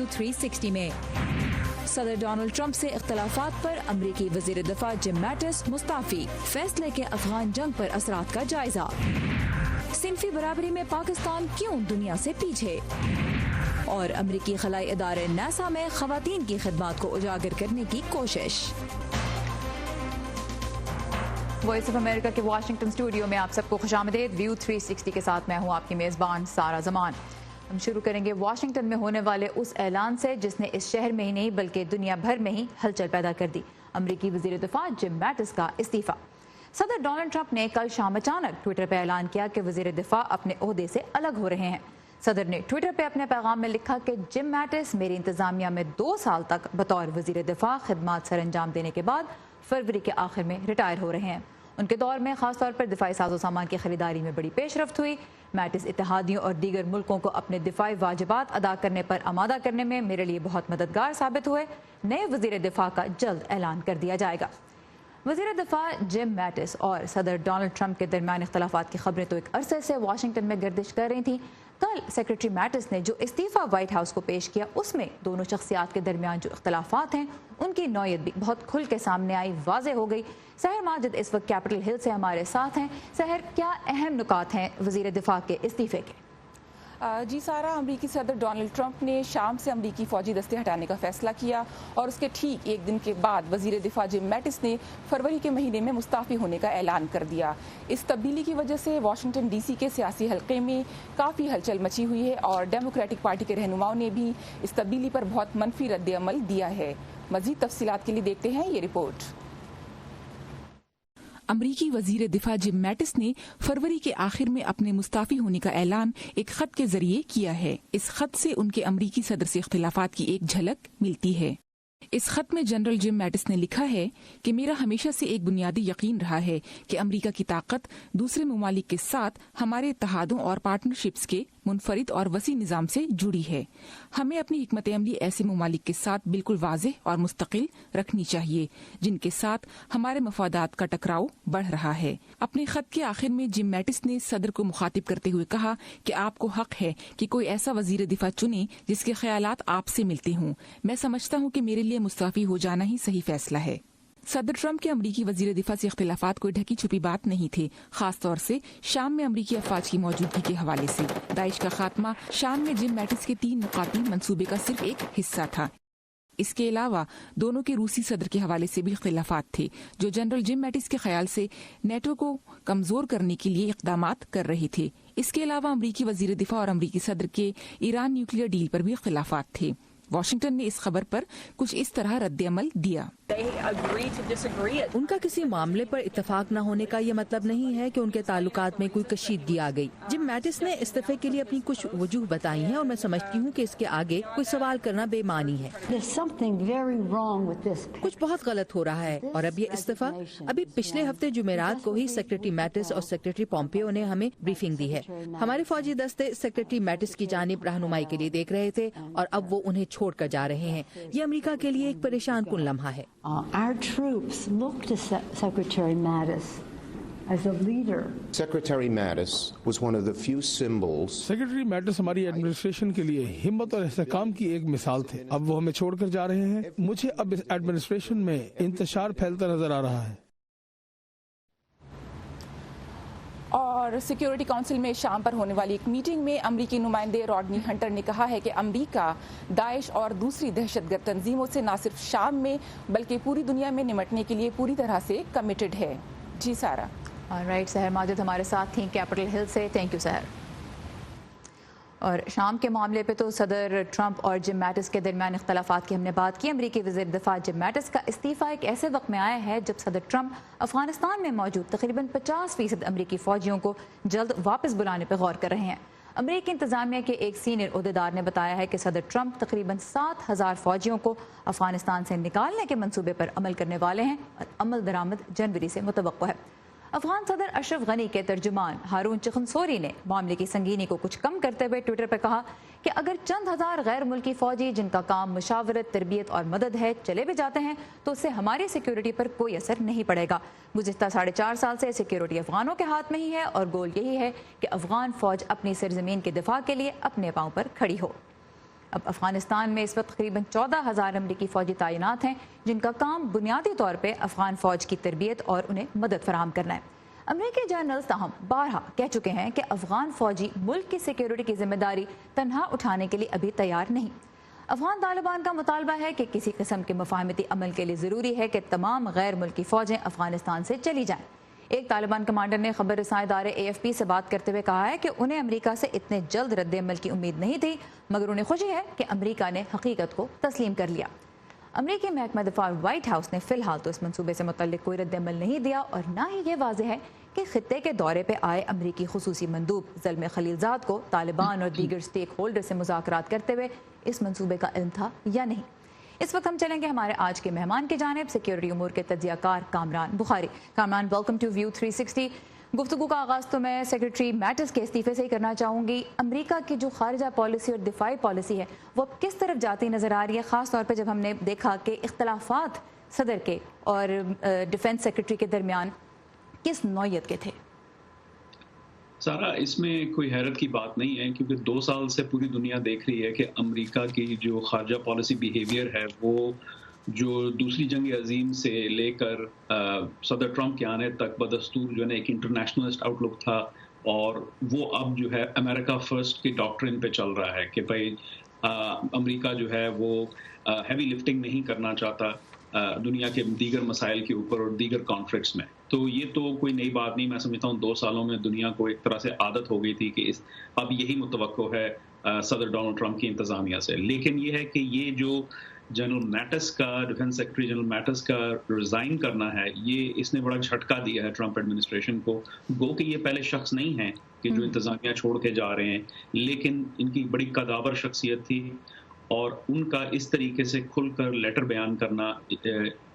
360 में। सदर Donald Trump से इख्तलाफात पर अमरीकी वजीर दिफा जिम मैटिस मुस्ताफी, फैसले के अफगान जंग पर असरात का जायजा। सिनफी बराबरी में पाकिस्तान क्यों दुनिया से पीछे, और अमरीकी खलाई इदारे नासा में खवातीन की खिदमात को उजागर करने की कोशिश। वॉइस ऑफ अमेरिका के वाशिंगटन स्टूडियो में आप सबको खुशामदीद। व्यू 360 के साथ मैं हूँ आपकी मेज़बान सारा जमान। हम शुरू करेंगे वाशिंगटन में होने वाले उस ऐलान से जिसने इस शहर में ही नहीं बल्कि दुनिया भर में ही हलचल पैदा कर दी। अमरीकी वजीर दिफा जिम मैटिस का इस्तीफा। सदर डोनाल्ड ट्रंप ने कल शाम अचानक ट्विटर पर ऐलान किया कि वजीर दिफा अपने ओहदे से अलग हो रहे हैं। सदर ने ट्विटर पर अपने पैगाम में लिखा कि जिम मैटिस मेरी इंतजामिया में 2 साल तक बतौर वजीर दिफा खिदमात सर अंजाम देने के बाद फरवरी के आखिर में रिटायर हो रहे हैं। उनके दौर में खासतौर पर दिफाई साजो सामान की खरीदारी में बड़ी पेशरफ्त हुई। मैटिस इत्तेहादियों और दीगर मुल्कों को अपने दिफाई वाजिबात अदा करने पर आमादा करने में मेरे लिए बहुत मददगार साबित हुए। नए वजीर दिफा का जल्द ऐलान कर दिया जाएगा। वजीर दिफा जिम मैटिस और सदर डोनाल्ड ट्रंप के दरमियान इख्तलाफात की खबरें तो एक अरसे से वाशिंगटन में गर्दिश कर रही थी। कल सेक्रेटरी मैटिस ने जो इस्तीफा व्हाइट हाउस को पेश किया उसमें दोनों शख्सियात के दरमियान जो इख्तलाफात हैं उनकी नौयत भी बहुत खुल के सामने आई, वाज़े हो गई। सहर माजिद इस वक्त कैपिटल हिल से हमारे साथ हैं। सहर, क्या अहम नुकात हैं वजीर दिफा के इस्तीफे के? जी सारा, अमरीकी सदर डोनाल्ड ट्रंप ने शाम से अमरीकी फौजी दस्ते हटाने का फैसला किया और उसके ठीक एक दिन के बाद वजीर दिफा जिम मैटिस ने फरवरी के महीने में मुस्ताफ़ी होने का ऐलान कर दिया। इस तब्दीली की वजह से वाशिंगटन डीसी के सियासी हल्के में काफ़ी हलचल मची हुई है और डेमोक्रेटिक पार्टी के रहनुमाओं ने भी इस तब्दीली पर बहुत मनफी रद्द-ए-अमल दिया है। मज़ीद तफसीलात के लिए देखते हैं ये रिपोर्ट। अमरीकी वजीर दिफा जिम मैटिस ने फरवरी के आखिर में अपने मुस्ताफी होने का ऐलान एक खत के जरिए किया है। इस खत से उनके अमरीकी सदर से इख्तिलाफात की एक झलक मिलती है। इस खत में जनरल जिम मैटिस ने लिखा है कि मेरा हमेशा से एक बुनियादी यकीन रहा है कि अमरीका की ताकत दूसरे ममालिक के साथ हमारे इत्तेहादों और पार्टनरशिप्स के मुनफरिद और वसी निज़ाम से जुड़ी है। हमें अपनी हिकमत अमली ऐसे ममालिक के साथ बिल्कुल वाज़ेह और मुस्तकिल रखनी चाहिए जिनके साथ हमारे मफादात का टकराव बढ़ रहा है। अपने खत के आखिर में जिम मैटिस ने सदर को मुखातिब करते हुए कहा कि आपको हक है कि कोई ऐसा वजीर दिफा चुने जिसके ख्यालात आपसे मिलते हों। मैं समझता हूँ कि मेरे लिए मुस्ताफी हो जाना ही सही फैसला है। सदर ट्रंप के अमरीकी वजीर दिफा से इख्तिलाफात कोई ढकी छुपी बात नहीं थे, खास तौर से शाम में अमरीकी अफवाज की मौजूदगी के हवाले से। दाइश का खात्मा शाम में जिम मैटिस के 3 नुकाती मंसूबे का सिर्फ एक हिस्सा था। इसके अलावा दोनों के रूसी सदर के हवाले से भी इख्तिलाफात थे जो जनरल जिम मैटिस के ख्याल से नेटो को कमजोर करने के लिए इक़दामात कर रहे थे। इसके अलावा अमरीकी वजीर दिफा और अमरीकी सदर के ईरान न्यूक्लियर डील पर भी इख्तिलाफात थे। वाशिंगटन ने इस खबर पर कुछ इस तरह रद्द-ए-अमल दिया। उनका किसी मामले पर इत्तेफाक न होने का ये मतलब नहीं है कि उनके ताल्लुकात में कोई कशीदगी आ गई। जिम मैटिस ने इस्तीफे के लिए अपनी कुछ वजूह बताई हैं और मैं समझती हूँ कि इसके आगे कोई सवाल करना बेमानी है। कुछ बहुत गलत हो रहा है और अब ये इस्तीफा अभी पिछले हफ्ते जुमेरात को ही सेक्रेटरी मैटिस और सेक्रेटरी पोम्पियो ने हमें ब्रीफिंग दी है। हमारे फौजी दस्ते सेक्रेटरी मैटिस की जानिब रहनुमाई के लिए देख रहे थे और अब वो उन्हें छोड़ कर जा रहे हैं। ये अमेरिका के लिए एक परेशान कुन लम्हा है। Our troops look to Secretary Mattis as a leader. Secretary Mattis was one of the few symbols. Secretary Mattis हमारी एडमिनिस्ट्रेशन के लिए हिम्मत और इस्तेकाम की एक मिसाल थे। अब वो हमें छोड़कर जा रहे हैं। मुझे अब इस एडमिनिस्ट्रेशन में इंतशार फैलता नजर आ रहा है। और सिक्योरिटी काउंसिल में शाम पर होने वाली एक मीटिंग में अमरीकी नुमाइंदे रॉडनी हंटर ने कहा है कि अमरीका दाइश और दूसरी दहशतगर्द तंजीमों से न सिर्फ शाम में बल्कि पूरी दुनिया में निमटने के लिए पूरी तरह से कमिटेड है। जी सारा। ऑलराइट, सहर माजिद हमारे साथ थी कैपिटल हिल से। थैंक यू सहर। और शाम के मामले पे तो सदर ट्रंप और जिम मैटिस के दरमियान इख्तलाफात की हमने बात की। अमरीकी वज़ीर दिफा जिम मैटिस का इस्तीफ़ा एक ऐसे वक्त में आया है जब सदर ट्रंप अफगानिस्तान में मौजूद तकरीबन 50% अमरीकी फ़ौजियों को जल्द वापस बुलाने पर गौर कर रहे हैं। अमरीकी इंतजामिया के एक सीनियर ओहदेदार ने बताया है कि सदर ट्रंप तकरीबन 7,000 फ़ौजियों को अफगानिस्तान से निकालने के मनसूबे पर अमल करने वाले हैं और अमल दरामद जनवरी से मुतवक्को है। अफगान सदर अशरफ गनी के तर्जुमान हारून चिखनसोरी ने मामले की संगीनी को कुछ कम करते हुए ट्विटर पर कहा कि अगर चंद हजार गैर मुल्की फौजी जिनका काम मुशावरत, तरबियत और मदद है चले भी जाते हैं तो उससे हमारी सिक्योरिटी पर कोई असर नहीं पड़ेगा। गुज़िश्ता 4.5 साल से सिक्योरिटी अफगानों के हाथ में ही है और गोल यही है कि अफगान फौज अपनी सरजमीन के दिफा के लिए अपने पाँव पर खड़ी हो। اب افغانستان میں اس وقت تقریباً 14,000 امریکی فوجی تعینات ہیں جن کا کام بنیادی طور پہ افغان فوج کی تربیت اور انہیں مدد فراہم کرنا ہے۔ امریکی جنرلز تاہم بارہا کہہ چکے ہیں کہ افغان فوجی ملک کی سیکیورٹی کی ذمہ داری تنہا اٹھانے کے لیے ابھی تیار نہیں۔ افغان طالبان کا مطالبہ ہے کہ کسی قسم کے مفاہمتی عمل کے لیے ضروری ہے کہ تمام غیر ملکی فوجیں افغانستان سے چلی جائیں۔ ایک طالبان کمانڈر نے خبر رساں ادارے AFP سے بات کرتے ہوئے کہا ہے کہ انہیں امریکہ سے اتنے جلد رد عمل کی امید نہیں تھی، مگر انہیں خوشی ہے کہ امریکہ نے حقیقت کو تسلیم کر لیا۔ امریکی محکمہ دفاع وائٹ ہاؤس نے فی الحال تو اس منصوبے سے متعلق کوئی رد عمل نہیں دیا اور نہ ہی یہ واضح ہے کہ خطے کے دورے پہ آئے امریکی خصوصی مندوب زلمے خلیلزاد کو طالبان اور دیگر سٹیک ہولڈر سے مذاکرات کرتے ہوئے اس منصوبے کا علم تھا یا نہیں۔ اس وقت ہم چلیں گے ہمارے آج کے مہمان کی جانب، سیکیورٹی امور کے تجزیہ کار Kamran Bukhari. Kamran, welcome to view 360۔ گفتگو کا آغاز تو میں سیکرٹری میٹس کے استعفے سے ہی کرنا چاہوں گی۔ امریکہ کی جو خارجہ پالیسی اور دفاعی پالیسی ہے وہ اب کس طرف جاتی نظر آ رہی ہے، خاص طور پہ جب ہم نے دیکھا کہ اختلافات صدر کے اور ڈیفنس سیکرٹری کے درمیان کس نوعیت کے تھے؟ سارا، اس میں کوئی حیرت کی بات نہیں ہے کیونکہ 2 سال سے پوری دنیا دیکھ رہی ہے کہ امریکہ کی جو خارجہ پالیسی بیہیویئر ہے وہ جو دوسری جنگ عظیم سے لے کر صدر ٹرمپ کے آنے تک بدستور جو ہے نا ایک انٹرنیشنلسٹ آؤٹ لک تھا، اور وہ اب جو ہے امریکہ فرسٹ کی ڈاکٹرن پہ چل رہا ہے کہ بھائی امریکہ جو ہے وہ ہیوی لفٹنگ نہیں کرنا چاہتا دنیا کے دیگر مسائل کے اوپر اور دیگر کانفلکٹس میں۔ تو یہ تو کوئی نئی بات نہیں، میں سمجھتا ہوں 2 سالوں میں دنیا کو ایک طرح سے عادت ہو گئی تھی کہ اب یہی متوقع ہے صدر ڈونلڈ ٹرمپ کی انتظامیہ سے۔ لیکن یہ ہے کہ یہ جو جنرل میٹس کا، ڈیفنس سیکرٹری جنرل میٹس کا ریزائن کرنا ہے، یہ اس نے بڑا جھٹکا دیا ہے ٹرمپ ایڈمنسٹریشن کو۔ گو کہ یہ پہلے شخص نہیں ہیں کہ جو انتظامیہ چھوڑ کے جا رہے ہیں، لیکن ان کی بڑی قداور شخصیت تھی اور ان کا اس طریقے سے کھل کر لیٹر بیان کرنا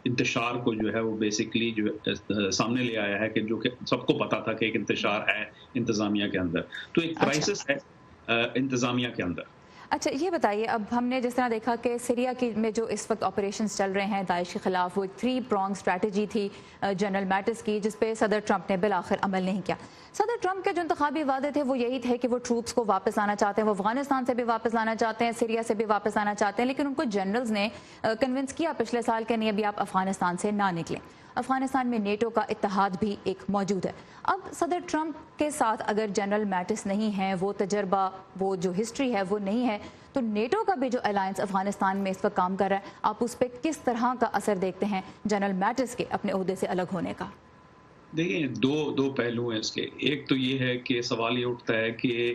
انتشار کو جو ہے وہ بیسکلی جو سامنے لے آیا ہے، کہ جو کہ سب کو پتا تھا کہ ایک انتشار ہے انتظامیہ کے اندر، تو ایک کرائسس ہے انتظامیہ کے اندر۔ اچھا، یہ بتائیے، اب ہم نے جس طرح دیکھا کہ سیریا میں جو اس وقت آپریشنز چل رہے ہیں داعش کے خلاف، وہ 3 پرونگ اسٹریٹجی تھی جنرل میٹس کی، جس پہ صدر ٹرمپ نے بالآخر عمل نہیں کیا۔ صدر ٹرمپ کے جو انتخابی وعدے تھے وہ یہی تھے کہ وہ ٹروپس کو واپس لانا چاہتے ہیں، وہ افغانستان سے بھی واپس لانا چاہتے ہیں، سیریا سے بھی واپس لانا چاہتے ہیں، لیکن ان کو جنرلز نے کنونس کیا پچھلے سال کہ نہیں، ابھی آپ افغانستان سے نہ نکلیں۔ افغانستان میں نیٹو کا اتحاد بھی ایک موجود ہے۔ اب صدر ٹرمپ کے ساتھ اگر جنرل میٹس نہیں ہیں، وہ تجربہ، وہ جو ہسٹری ہے وہ نہیں ہے، تو نیٹو کا بھی جو الائنس افغانستان میں اس وقت کام کر رہا ہے، آپ اس پہ کس طرح کا اثر دیکھتے ہیں جنرل میٹس کے اپنے عہدے سے الگ ہونے کا؟ دیکھیں، دو پہلو ہیں اس کے۔ ایک تو یہ ہے کہ سوال یہ اٹھتا ہے کہ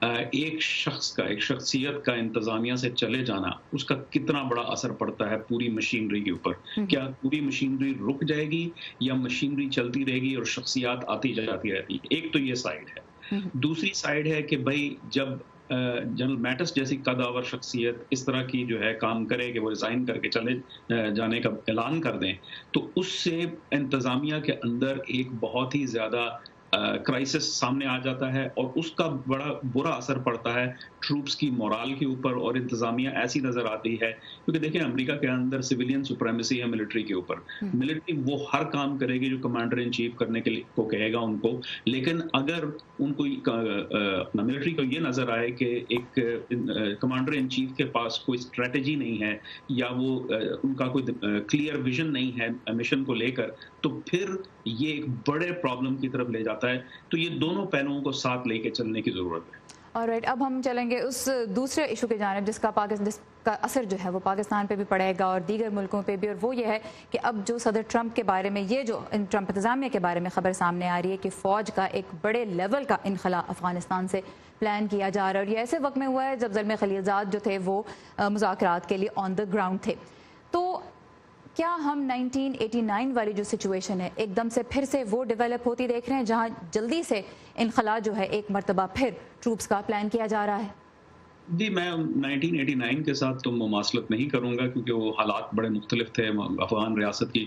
ایک شخص کا، ایک شخصیت کا انتظامیہ سے چلے جانا، اس کا کتنا بڑا اثر پڑتا ہے پوری مشینری کے اوپر۔ کیا پوری مشینری رک جائے گی یا مشینری چلتی رہے گی اور شخصیات آتی جاتی رہتی؟ ایک تو یہ سائیڈ ہے۔ دوسری سائیڈ ہے کہ بھائی جب جنرل میٹس جیسی قداور شخصیت اس طرح کی جو ہے کام کرے کہ وہ ریزائن کر کے چلے جانے کا اعلان کر دیں، تو اس سے انتظامیہ کے اندر ایک بہت ہی زیادہ کرائسس سامنے آ جاتا ہے، اور اس کا بڑا برا اثر پڑتا ہے ٹروپس کی مورال کے اوپر، اور انتظامیہ ایسی نظر آتی ہے کیونکہ دیکھیں امریکہ کے اندر سویلین سپریمیسی ہے ملٹری کے اوپر۔ ملٹری وہ ہر کام کرے گی جو کمانڈر ان چیف کرنے کے کو کہے گا ان کو، لیکن اگر ان کو ملٹری کو یہ نظر آئے کہ ایک کمانڈر ان چیف کے پاس کوئی اسٹریٹجی نہیں ہے یا وہ ان کا کوئی کلیئر ویژن نہیں ہے مشن کو لے کر، تو پھر یہ ایک بڑے پرابلم کی طرف لے جاتا ہے۔ تو یہ دونوں پہلوؤں کو ساتھ لے کے چلنے کی ضرورت ہے۔ آلرائٹ، اب ہم چلیں گے اس دوسرے ایشو کی جانب جس کا اثر جو ہے وہ پاکستان پہ بھی پڑے گا اور دیگر ملکوں پہ بھی، اور وہ یہ ہے کہ اب جو صدر ٹرمپ کے بارے میں، یہ جو ٹرمپ انتظامیہ کے بارے میں خبر سامنے آ رہی ہے کہ فوج کا ایک بڑے لیول کا انخلا افغانستان سے پلان کیا جا رہا ہے، اور یہ ایسے وقت میں ہوا ہے جب زلمے خلیلزاد جو تھے وہ مذاکرات کے لیے آن دا گراؤنڈ تھے۔ تو کیا ہم 1989 والی جو سچویشن ہے ایک دم سے پھر سے وہ ڈیولپ ہوتی دیکھ رہے ہیں جہاں جلدی سے انخلا جو ہے ایک مرتبہ پھر ٹروپس کا پلان کیا جا رہا ہے؟ جی، میں 1989 کے ساتھ تو مماثلت نہیں کروں گا کیونکہ وہ حالات بڑے مختلف تھے، افغان ریاست کی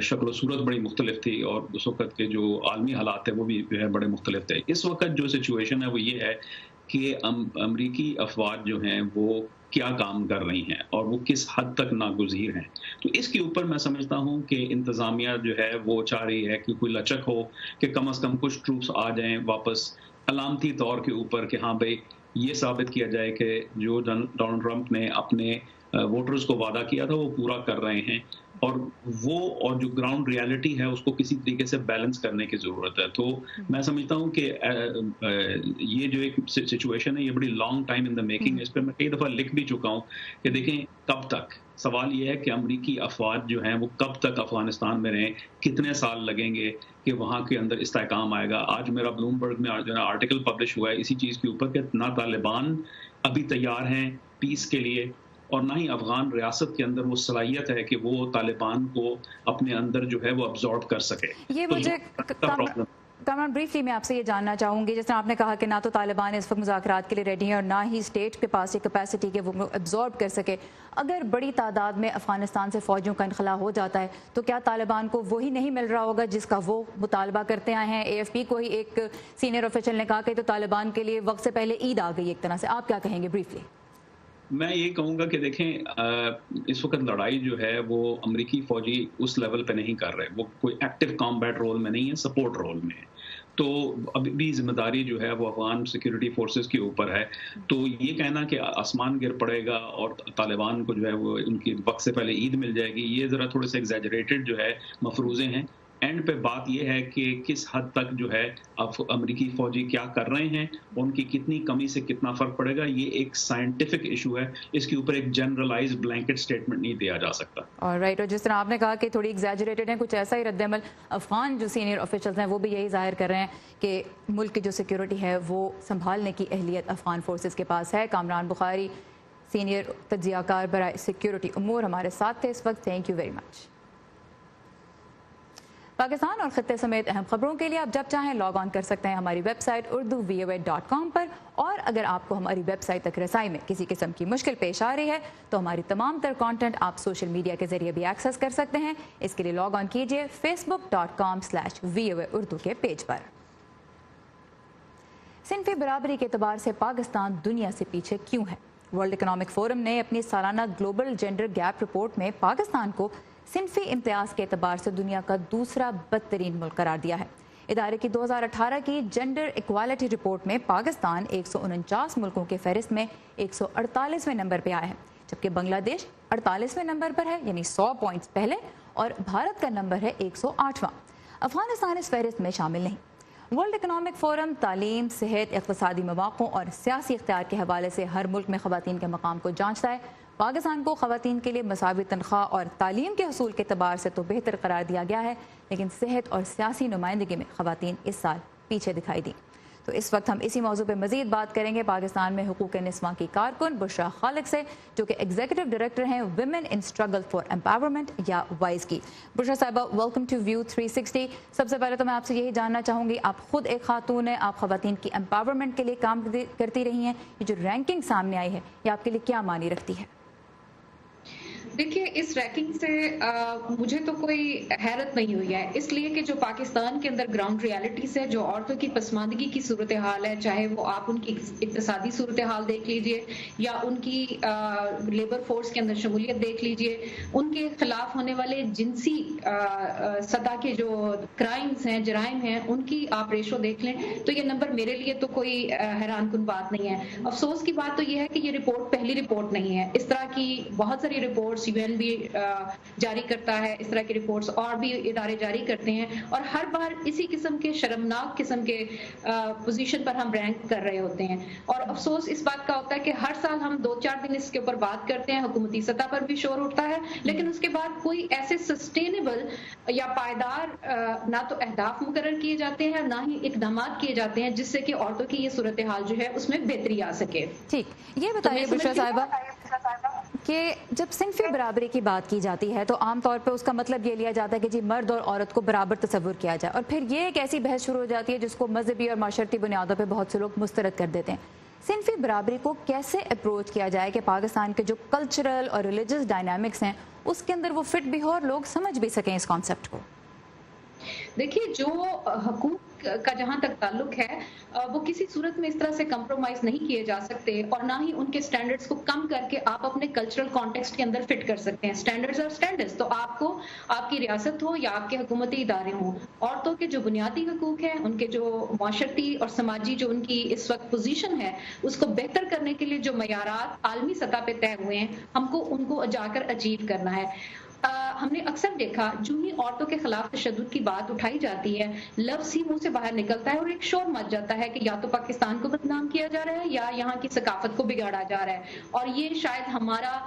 شکل و صورت بڑی مختلف تھی، اور اس وقت کے جو عالمی حالات تھے وہ بھی جو ہے بڑے مختلف تھے۔ اس وقت جو سچویشن ہے وہ یہ ہے کہ امریکی افواج جو ہیں وہ کیا کام کر رہی ہیں اور وہ کس حد تک ناگزیر ہیں۔ تو اس کے اوپر میں سمجھتا ہوں کہ انتظامیہ جو ہے وہ چاہ رہی ہے کہ کوئی لچک ہو، کہ کم از کم کچھ ٹروپس آ جائیں واپس علامتی طور کے اوپر کہ ہاں بھائی ये साबित किया जाए कि जो डोनाल्ड ट्रंप ने अपने वोटर्स को वादा किया था वो पूरा कर रहे हैं, और वो और जो ग्राउंड रियलिटी है उसको किसी तरीके से बैलेंस करने की ज़रूरत है। तो मैं समझता हूँ कि ये जो एक सिचुएशन है ये बड़ी long time in the making, इस पर मैं कई दफ़ा लिख भी चुका हूँ कि देखें कब तक, सवाल ये है कि अमरीकी अफवाज जो हैं वो कब तक अफगानिस्तान में रहें, कितने साल लगेंगे कि वहाँ के अंदर इस्तेहकाम आएगा। आज मेरा ब्लूमबर्ग में जो है आर्टिकल पब्लिश हुआ है इसी चीज़ के ऊपर कि ना तालिबान अभी तैयार हैं पीस के लिए, और ना ही अफगान रियासत के अंदर वो सलाहियत है कि वो तालिबान को अपने अंदर जो है वो अब्जॉर्ब कर सके। ये मुझे कामरान ब्रीफली मैं आपसे ये जानना चाहूँगी, जिस तरह आपने कहा कि ना तो तालिबान इस वक्त मुज़ाकरात के लिए रेडी है और ना ही स्टेट के पास ये कैपेसिटी कि वो एब्जॉर्ब कर सके। अगर बड़ी तादाद में अफगानिस्तान से फ़ौजियों का इनखला हो जाता है तो क्या तालिबान को वही नहीं मिल रहा होगा जिसका वो मुतालबा करते आए हैं? AFP को ही एक सीनियर ऑफिशियल ने कहा कि तो तालिबान के लिए वक्त से पहले ईद आ गई एक तरह से, आप क्या कहेंगे ब्रीफली? मैं ये कहूँगा कि देखें इस वक्त लड़ाई जो है वो अमरीकी फ़ौजी उस लेवल पे नहीं कर रहे, वो कोई एक्टिव कॉम्बैट रोल में नहीं है, सपोर्ट रोल में है। तो अभी भी जिम्मेदारी जो है वो अफगान सिक्योरिटी फोर्सेस के ऊपर है। तो ये कहना कि आसमान गिर पड़ेगा और तालिबान को जो है वो उनकी वक्त से पहले ईद मिल जाएगी, ये ज़रा थोड़े से एग्जैजरेटेड जो है मफरूज़े हैं। एंड पे बात यह है कि किस हद तक जो है अमरीकी फौजी क्या कर रहे हैं, उनकी कितनी कमी से कितना फर्क पड़ेगा, ये एक साइंटिफिक इशू है, इसके ऊपर एक जनरलाइज ब्लैंकेट स्टेटमेंट नहीं दिया जा सकता। ऑलराइट, और जिस तरह आपने कहा कि थोड़ी एग्जैजरेटेड है, कुछ ऐसा ही रद्दमल अफगान जो सीनियर ऑफिशियल्स हैं वो भी यही जाहिर कर रहे हैं कि मुल्क की जो सिक्योरिटी है वो संभालने की अहलियत अफगान फोर्सेज के पास है। कामरान बुखारी, सीनियर तज्जियाकार बराए सिक्योरिटी उमूर, हमारे साथ थे इस वक्त। Thank you very much. Pakistan और खत्ते समेत अहम खबरों के लिए आप जब चाहें लॉग ऑन कर सकते हैं हमारी वेबसाइट urduvoa.com पर। और अगर आपको हमारी वेबसाइट तक रसाई में किसी किस्म की मुश्किल पेश आ रही है तो हमारी तमाम तर कंटेंट आप सोशल मीडिया के जरिए भी एक्सेस कर सकते हैं। इसके लिए लॉग ऑन कीजिए facebook.com/VOA उर्दू के पेज पर। सिनफी बराबरी के एतबार से पाकिस्तान दुनिया से पीछे क्यों है? वर्ल्ड इकोनॉमिक फोरम ने अपनी सालाना ग्लोबल जेंडर गैप रिपोर्ट में पाकिस्तान को सिनफी इम्तियाज़ के एतबार से दुनिया का दूसरा बदतरीन मुल्क करार दिया है। इदारे की 2018 की जेंडर इक्वालिटी रिपोर्ट में पाकिस्तान 149 मुल्कों के फहरिस्त में 148वें नंबर पर आया है, जबकि बांग्लादेश 48वें नंबर पर है, यानी 100 पॉइंट्स पहले, और भारत का नंबर है 108वां। अफगानिस्तान इस फहरिस्त में शामिल नहीं। वर्ल्ड इकोनॉमिक फोरम तालीम, सेहत, इक़्तिसादी मौक़ों और सियासी इख्तियार के हवाले से हर मुल्क में ख़वातीन के मकाम को जांचता है। पाकिस्तान को ख़वातीन के लिए मसावी तनख्वाह और तालीम के हसूल के एतबार से तो बेहतर करार दिया गया है, लेकिन सेहत और सियासी नुमाइंदगी में ख़वातीन इस साल पीछे दिखाई दी। तो इस वक्त हम इसी मौजू पर मजीद बात करेंगे पाकिस्तान में हुकूक निस्वां की कारकुन बुशरा खालिक से, जो कि एग्जीक्यूटिव डायरेक्टर हैं women in struggle for empowerment या वाइज की। बुशरा साहिबा, वेलकम टू व्यू 360। सबसे पहले तो मैं आपसे यही जानना चाहूँगी, आप खुद एक खातून हैं, आप ख़वातीन की एम्पावरमेंट के लिए काम करती रही हैं, ये जो रैंकिंग सामने आई है ये आपके लिए क्या मानी रखती है? देखिए, इस रैंकिंग से मुझे तो कोई हैरत नहीं हुई है, इसलिए कि जो पाकिस्तान के अंदर ग्राउंड रियलिटीज है, जो औरतों की पसमानदगी की सूरत हाल है, चाहे वो आप उनकी इक्तिसादी सूरत हाल देख लीजिए या उनकी लेबर फोर्स के अंदर शमूलियत देख लीजिए, उनके खिलाफ होने वाले जिनसी सतह के जो क्राइम्स हैं, जराइम हैं, उनकी आप रेशो देख लें तो ये नंबर मेरे लिए तो कोई हैरान कुन बात नहीं है। अफसोस की बात तो ये है कि ये रिपोर्ट पहली रिपोर्ट नहीं है, इस तरह की बहुत सारी रिपोर्ट्स UN भी जारी करता है, इस तरह की रिपोर्ट्स और भी इदारे जारी करते हैं, और हर बार इसी किस्म के शर्मनाक किस्म के पोजीशन पर हम रैंक कर रहे होते हैं। और अफसोस इस बात का होता है कि हर साल हम 2-4 दिन इसके ऊपर बात करते हैं, हुकूमती सतह पर भी शोर उठता है, लेकिन उसके बाद कोई ऐसे सस्टेनेबल या पायदार ना तो अहदाफ मुकर्रर किए जाते हैं, ना ही इकदाम किए जाते हैं जिससे कि औरतों की ये सूरत हाल जो है उसमें बेहतरी आ सके। ठीक, ये बताइए बुशरा साहिबा कि जब सिनफी बराबरी की बात की जाती है तो आमतौर पर उसका मतलब ये लिया जाता है कि जी मर्द और औरत को बराबर तस्वुर किया जाए, और फिर ये एक ऐसी बहस शुरू हो जाती है जिसको मजहबी और माशरती बुनियादों पर बहुत से लोग मुस्तरद कर देते हैं। सिनफी बराबरी को कैसे अप्रोच किया जाए कि पाकिस्तान के जो कल्चरल और रिलीजियस डायनामिक्स हैं उसके अंदर वो फिट भी हो और लोग समझ भी सकें इस कॉन्सेप्ट को? देखिए, जो हुकूक کا جہاں تک تعلق ہے وہ کسی صورت میں اس طرح سے کمپرومائز نہیں کیے جا سکتے اور نہ ہی ان کے سٹینڈرڈز کو کم کر کے آپ اپنے کلچرل کانٹیکسٹ کے اندر فٹ کر سکتے ہیں. سٹینڈرڈز اور سٹینڈرڈز تو آپ کو آپ کی ریاست ہو یا آپ کے حکومتی ادارے ہوں, عورتوں کے جو بنیادی حقوق ہیں, ان کے جو معاشرتی اور سماجی جو ان کی اس وقت پوزیشن ہے اس کو بہتر کرنے کے لیے جو معیارات عالمی سطح پہ طے ہوئے ہیں ہم کو ان کو جا کر اچیو کرنا ہے. ہم نے اکثر دیکھا جو ہی عورتوں کے خلاف تشدد کی بات اٹھائی جاتی ہے لفظ ہی منہ سے باہر نکلتا ہے اور ایک شور مچ جاتا ہے کہ یا تو پاکستان کو بدنام کیا جا رہا ہے یا یہاں کی ثقافت کو بگاڑا جا رہا ہے, اور یہ شاید ہمارا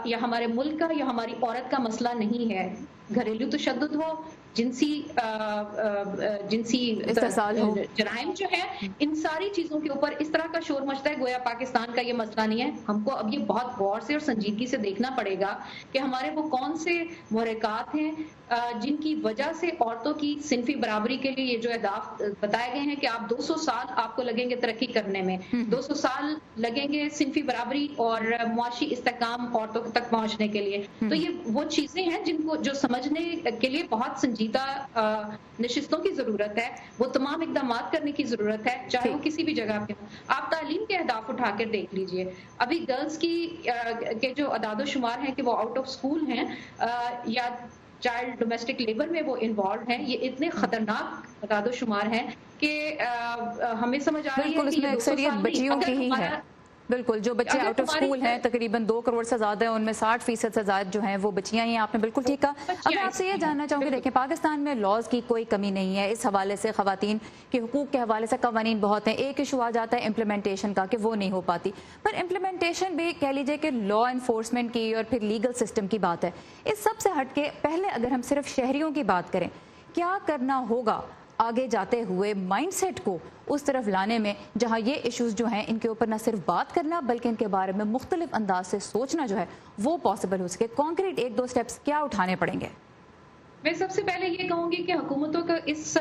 یا ہمارے ملک کا یا ہماری عورت کا مسئلہ نہیں ہے. گھریلو تشدد ہو, جنسی جرائم جو ہے, ان ساری چیزوں کے اوپر اس طرح کا شور مچتا ہے گویا پاکستان کا یہ مسئلہ نہیں ہے. ہم کو اب یہ بہت غور سے اور سنجیدگی سے دیکھنا پڑے گا کہ ہمارے وہ کون سے محرکات ہیں جن کی وجہ سے عورتوں کی صنفی برابری کے لیے یہ جو اہداف بتائے گئے ہیں کہ آپ 200 سال آپ کو لگیں گے ترقی کرنے میں, 200 سال لگیں گے صنفی برابری اور معاشی استحکام عورتوں تک پہنچنے کے لیے. تو یہ وہ چیزیں ہیں جن کو جو سمجھنے کے لیے بہت سنجیدہ نشستوں کی ضرورت ہے, وہ تمام اقدامات کرنے کی ضرورت ہے چاہے وہ کسی بھی جگہ پہ ہو. آپ تعلیم کے اہداف اٹھا کر دیکھ لیجئے, ابھی گرلز کے جو اعداد و شمار ہیں کہ وہ آؤٹ آف اسکول ہیں یا چائلڈ ڈومیسٹک لیبر میں وہ انوالوڈ ہیں, یہ اتنے خطرناک اعداد و شمار ہیں کہ ہمیں سمجھ آ رہی ہے کہ یہ اکثریت بچیوں کی ہی ہے. بالکل, جو بچے آؤٹ آف اسکول ہیں تقریباً 2 کروڑ سے زیادہ ہیں, ان میں 60% سے زیادہ جو ہیں وہ بچیاں ہیں. آپ نے بالکل ٹھیک کہا. اب میں آپ سے یہ جاننا چاہوں گی, دیکھیں پاکستان میں لاز کی کوئی کمی نہیں ہے, اس حوالے سے خواتین کے حقوق کے حوالے سے قوانین بہت ہیں. ایک ایشو آ جاتا ہے امپلیمنٹیشن کا کہ وہ نہیں ہو پاتی, پر امپلیمنٹیشن بھی کہہ لیجیے کہ لا انفورسمنٹ کی اور پھر لیگل سسٹم کی بات ہے. اس سب سے ہٹ کے پہلے اگر ہم صرف شہریوں کی بات کریں, کیا کرنا ہوگا آگے جاتے ہوئے مائنڈ سیٹ کو اس طرف لانے میں جہاں یہ ایشوز جو ہیں ان کے اوپر نہ صرف بات کرنا بلکہ ان کے بارے میں مختلف انداز سے سوچنا جو ہے وہ پاسبل ہو سکے؟ کانکریٹ 1-2 سٹیپس کیا اٹھانے پڑیں گے؟ میں سب سے پہلے یہ کہوں گی کہ حکومتوں کو اس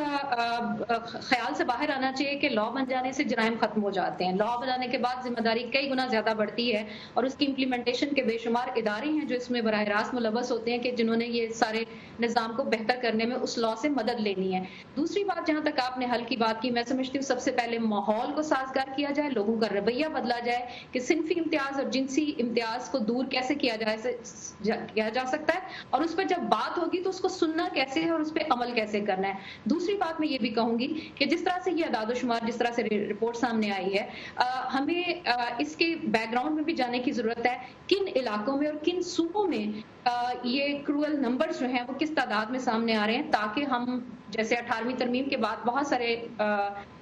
خیال سے باہر آنا چاہیے کہ لا بن جانے سے جرائم ختم ہو جاتے ہیں. لا بنانے کے بعد ذمہ داری کئی گنا زیادہ بڑھتی ہے اور اس کی امپلیمنٹیشن کے بے شمار ادارے ہیں جو اس میں براہ راست ملوث ہوتے ہیں کہ جنہوں نے یہ سارے نظام کو بہتر کرنے میں اس لا سے مدد لینی ہے. دوسری بات جہاں تک آپ نے حل کی بات کی, میں سمجھتی ہوں سب سے پہلے ماحول کو سازگار کیا جائے, لوگوں کا رویہ بدلا جائے کہ صنفی امتیاز اور جنسی امتیاز کو دور کیسے کیا جا سکتا ہے, اور اس پہ جب بات ہوگی تو اس کو سننا کیسے ہے اور اس پہ عمل کیسے کرنا ہے. دوسری بات میں یہ بھی کہوں گی کہ جس طرح سے یہ اعداد و شمار جس طرح سے رپورٹ سامنے آئی ہے, ہمیں اس کے بیک گراؤنڈ میں بھی جانے کی ضرورت ہے کن علاقوں میں اور کن صوبوں میں یہ کروئل نمبرز جو ہیں وہ کس تعداد میں سامنے آ رہے ہیں, تاکہ ہم جیسے 18ویں ترمیم کے بعد بہت سارے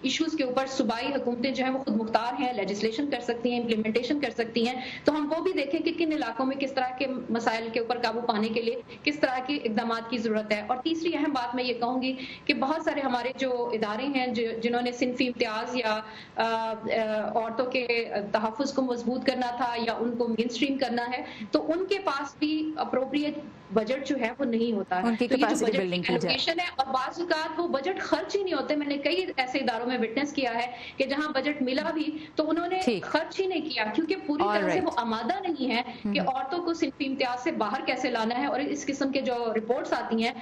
ایشوز کے اوپر صوبائی حکومتیں جو ہیں وہ خود مختار ہیں, لیجسلیشن کر سکتی ہیں, امپلیمنٹیشن کر سکتی ہیں, تو ہم وہ بھی دیکھیں کہ کن علاقوں میں کس طرح کے مسائل کے اوپر قابو پانے کے لیے کس طرح کے اقدامات کی ضرورت ہے. اور تیسری اہم بات میں یہ کہوں گی کہ بہت سارے ہمارے جو ادارے ہیں جنہوں نے صنفی امتیاز یا عورتوں کے تحفظ کو مضبوط کرنا تھا یا ان کو مین اسٹریم کرنا ہے, تو ان کے پاس بھی اپروپریٹ بجٹ جو ہے وہ نہیں ہوتا ہے. تو یہ جو بجٹ ایلوکیشن ہے, اور بعض اوقات وہ بجٹ خرچ ہی نہیں ہوتے. میں نے کئی ایسے اداروں میں وٹنس کیا ہے کہ جہاں بجٹ ملا بھی تو انہوں نے خرچ ہی نہیں کیا, کیونکہ پوری طرح سے وہ آمادہ نہیں ہے کہ عورتوں کو صنفی امتیاز سے باہر کیسے لانا ہے. اور اس قسم کے جو رپورٹس آتی ہیں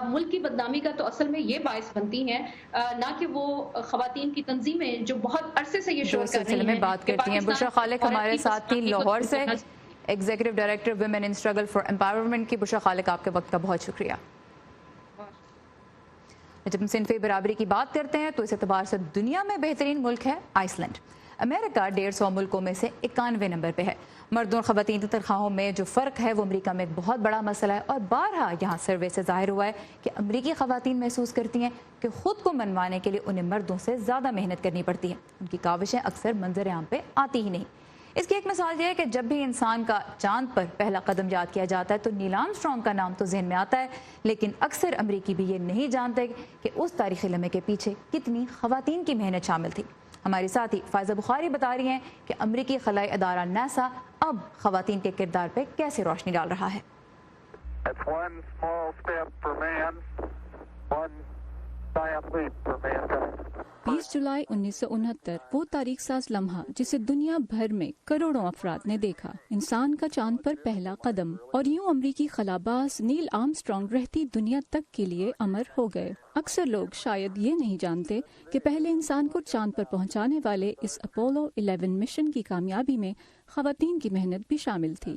ملک کی بدنامی کا تو اصل میں یہ باعث بنتی ہیں, نہ کہ وہ خواتین کی تنظیمیں جو بہت عرصے سے یہ شور کر رہی ہیں. بات کرتی ہیں بشرا خالق ہمارے ساتھ تھی لاہور سے, executive director women in struggle for empowerment کی. بشرا خالق, آپ کے وقت کا بہت شکریہ. جب ہم صنفی برابری کی بات کرتے ہیں تو اس اعتبار سے دنیا میں بہترین ملک ہے آئس لینڈ. امریکہ 150 ملکوں میں سے 91 نمبر پہ ہے. مردوں اور خواتین کی تنخواہوں میں جو فرق ہے وہ امریکہ میں ایک بہت بڑا مسئلہ ہے, اور بارہا یہاں سروے سے ظاہر ہوا ہے کہ امریکی خواتین محسوس کرتی ہیں کہ خود کو منوانے کے لیے انہیں مردوں سے زیادہ محنت کرنی پڑتی ہے. ان کی کاوشیں اکثر منظر عام پہ آتی ہی نہیں. اس کی ایک مثال یہ ہے کہ جب بھی انسان کا چاند پر پہلا قدم یاد کیا جاتا ہے تو نیل آرمسٹرانگ کا نام تو ذہن میں آتا ہے, لیکن اکثر امریکی بھی یہ نہیں جانتے کہ اس تاریخی لمحے کے پیچھے کتنی خواتین کی محنت شامل تھی. ہماری ساتھی فائزہ بخاری بتا رہی ہیں کہ امریکی خلائی ادارہ ناسا اب خواتین کے کردار پہ کیسے روشنی ڈال رہا ہے. 20 जुलाई 1969 वो तारीख साज लम्हा जिसे दुनिया भर में करोड़ों अफराद ने देखा, इंसान का चांद पर पहला कदम, और यूं अमरीकी खलाबाज नील आर्मस्ट्रांग रहती दुनिया तक के लिए अमर हो गए। अक्सर लोग शायद ये नहीं जानते कि पहले इंसान को चांद पर पहुंचाने वाले इस अपोलो 11 मिशन की कामयाबी में ख़वातीन की मेहनत भी शामिल थी।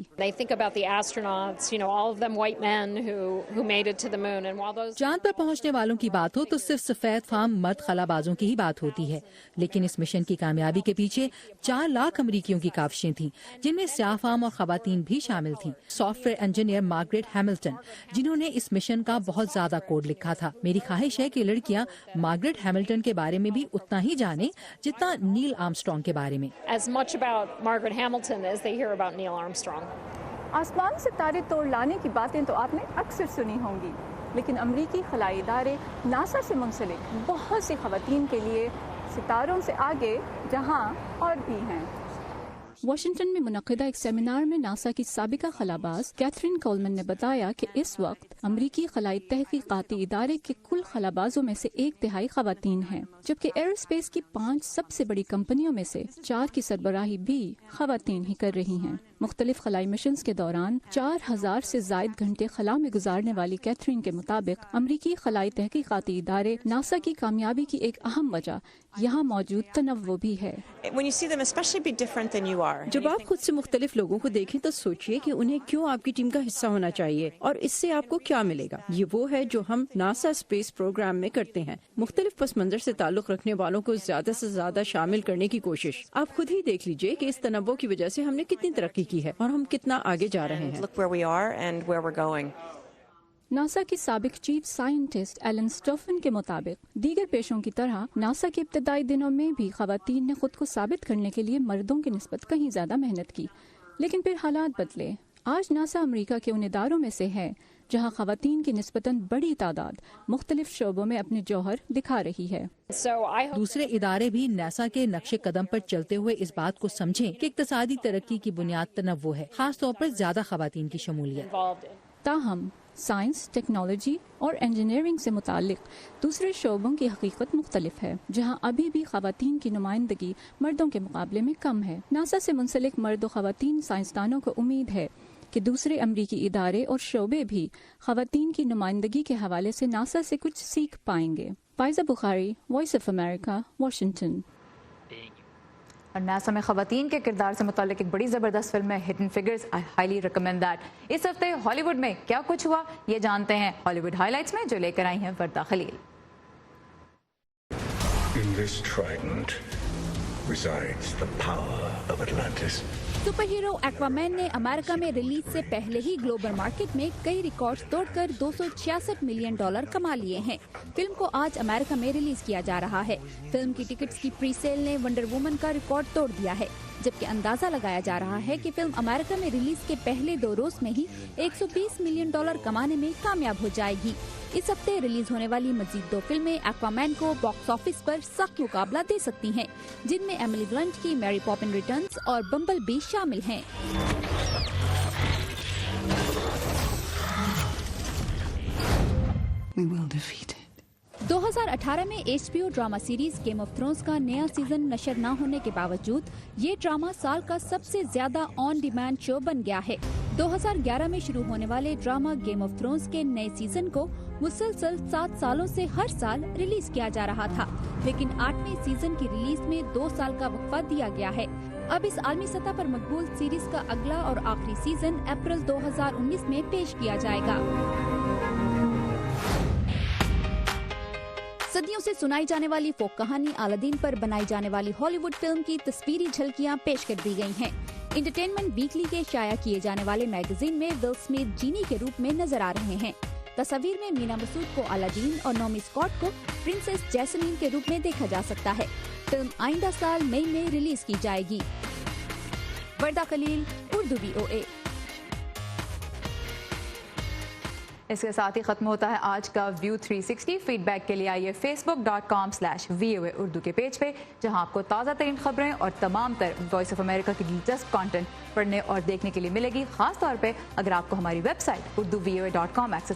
चांद पर पहुंचने वालों की बात हो तो सिर्फ सफेद फार्म मर्द खलाबाजों की ही बात होती है, लेकिन इस मिशन की कामयाबी के पीछे 4 लाख अमरीकियों की काविशें थीं, जिनमें स्याह फार्म और खवातीन भी शामिल थीं। सॉफ्टवेयर इंजीनियर मार्गरेट हैमिल्टन, जिन्होंने इस मिशन का बहुत ज्यादा कोड लिखा था। मेरी ख्वाहिश है कि लड़कियां मार्गरेट हैमिल्टन के बारे में भी उतना ही जानें जितना नील आर्मस्ट्रांग के बारे में। आसमान से तारे तोड़ लाने की बातें तो आपने अक्सर सुनी होंगी, लेकिन अमरीकी खलाई इदारे नासा से मुंसलिक बहुत सी खवातीन के लिए सितारों से आगे जहां और भी हैं। वाशिंगटन में मुनक़िदा एक सेमिनार में नासा की साबिका खलाबाज कैथरीन कोलमन ने बताया कि इस वक्त अमरीकी खलाई तहकीकाती इदारे के कुल खलाबाजों में से 1/3 खवातीन हैं, जबकि एयरोस्पेस की 5 सबसे बड़ी कंपनियों में से 4 की सरबराही भी खवातीन ही कर रही हैं। मुख्तलिफ खलाई मिशंस के दौरान 4000 से जायद घंटे खला में गुजारने वाली कैथरीन के मुताबिक अमरीकी खलाई तहकीकाती इदारे नासा की कामयाबी की एक अहम वजह यहाँ मौजूद तनव्वु भी है। जब आप खुद से मुख्तलिफ लोगों को देखें तो सोचिए कि उन्हें क्यों आपकी टीम का हिस्सा होना चाहिए और इससे आपको क्या मिलेगा। ये वो है जो हम नासा स्पेस प्रोग्राम में करते हैं, मुख्तलिफ पस मंजर से ताल्लुक रखने वालों को ज्यादा से ज्यादा शामिल करने की कोशिश। आप खुद ही देख लीजिए कि इस तनव्वु की वजह से हमने कितनी तरक्की की है और हम कितना आगे जा रहे हैं। नासा की साबिक चीफ साइंटिस्ट एलन स्टोफन के मुताबिक दीगर पेशों की तरह नासा के इब्तदाई दिनों में भी खवातीन ने खुद को साबित करने के लिए मर्दों की निस्बत कहीं ज्यादा मेहनत की, लेकिन फिर हालात बदले। आज नासा अमेरिका के उन इदारों में से है जहां खवातीन की निस्बतन बड़ी तादाद मुख्तलिफ शोबों में अपने जौहर दिखा रही है। दूसरे इदारे भी नासा के नक्शे कदम पर चलते हुए इस बात को समझें कि इक्तसादी तरक्की की बुनियाद तनव्वु है, खास तौर पर ज्यादा खवातीन की शमूलियत। ताहम साइंस, टेक्नोलॉजी और इंजीनियरिंग से मुतालिक दूसरे शोबों की हकीकत मुख्तलिफ है, जहां अभी भी खवातीन की नुमाइंदगी मर्दों के मुकाबले में कम है। नासा से मुंसलिक मर्द और खवातीन साइंसदानों को उम्मीद है कि दूसरे अमरीकी इदारे और शोबे भी खवातीन की नुमाइंदगी के हवाले से नासा से कुछ सीख पाएंगे। Pfizer Bukhari, voice of America, Washington. और नासा में खवातीन के किरदार से मुताल्लिक एक बड़ी ज़बरदस्त फिल्म है hidden figures. I highly recommend that. इस हफ्ते हॉलीवुड में क्या कुछ हुआ ये जानते हैं हॉलीवुड हाइलाइट्स में, जो लेकर आई हैं Warda Khalil. In this trident resides the power of Atlantis. Superhero Aquaman ने अमेरिका में रिलीज से पहले ही ग्लोबल मार्केट में कई रिकॉर्ड्स तोड़कर $266 मिलियन कमा लिए हैं। फिल्म को आज अमेरिका में रिलीज किया जा रहा है। फिल्म की टिकट्स की प्री सेल ने वंडर वुमन का रिकॉर्ड तोड़ दिया है, जबकि अंदाजा लगाया जा रहा है कि फिल्म अमेरिका में रिलीज के पहले 2 रोज में ही $120 मिलियन कमाने में कामयाब हो जाएगी। इस हफ्ते रिलीज होने वाली मजीद 2 फिल्में एक्वामैन को बॉक्स ऑफिस पर सख्त मुकाबला दे सकती हैं, जिनमें एमिली ब्लंट की मैरी पॉपिन रिटर्न्स और बम्बल बी शामिल हैं। We will defeat it. 2018 में HBO drama series game of thrones का नया सीजन नशर न होने के बावजूद ये ड्रामा साल का सबसे ज्यादा ऑन डिमांड शो बन गया है। 2011 में शुरू होने वाले ड्रामा गेम ऑफ थ्रोन्स के नए सीजन को मुसलसल 7 सालों से हर साल रिलीज किया जा रहा था, लेकिन 8वें सीजन की रिलीज में 2 साल का वक्फा दिया गया है। अब इस आलमी सतह पर मकबूल सीरीज का अगला और आखिरी सीजन अप्रैल 2019 में पेश किया जाएगा। सदियों से सुनाई जाने वाली फोक कहानी अलादीन पर बनाई जाने वाली हॉलीवुड फिल्म की तस्वीरी झलकियां पेश कर दी गई हैं। एंटरटेनमेंट वीकली के शाया किए जाने वाले मैगजीन में विल स्मिथ जीनी के रूप में नजर आ रहे हैं। तस्वीर में मीना मसूद को अलादीन और नोमी स्कॉट को प्रिंसेस जैस्मीन के रूप में देखा जा सकता है। फिल्म आइंदा साल मई में रिलीज की जाएगी। वर्दा खलील, उर्दू VOA। इसके साथ ही खत्म होता है आज का व्यू 360। फीडबैक के लिए आइए facebook.com/VOA उर्दू के पेज पे, जहां आपको ताज़ा तरीन खबरें और तमाम तर वॉइस ऑफ अमेरिका की दिलचस्प कंटेंट पढ़ने और देखने के लिए मिलेगी। खास तौर पे अगर आपको हमारी वेबसाइट urduvoa.com एक्सेस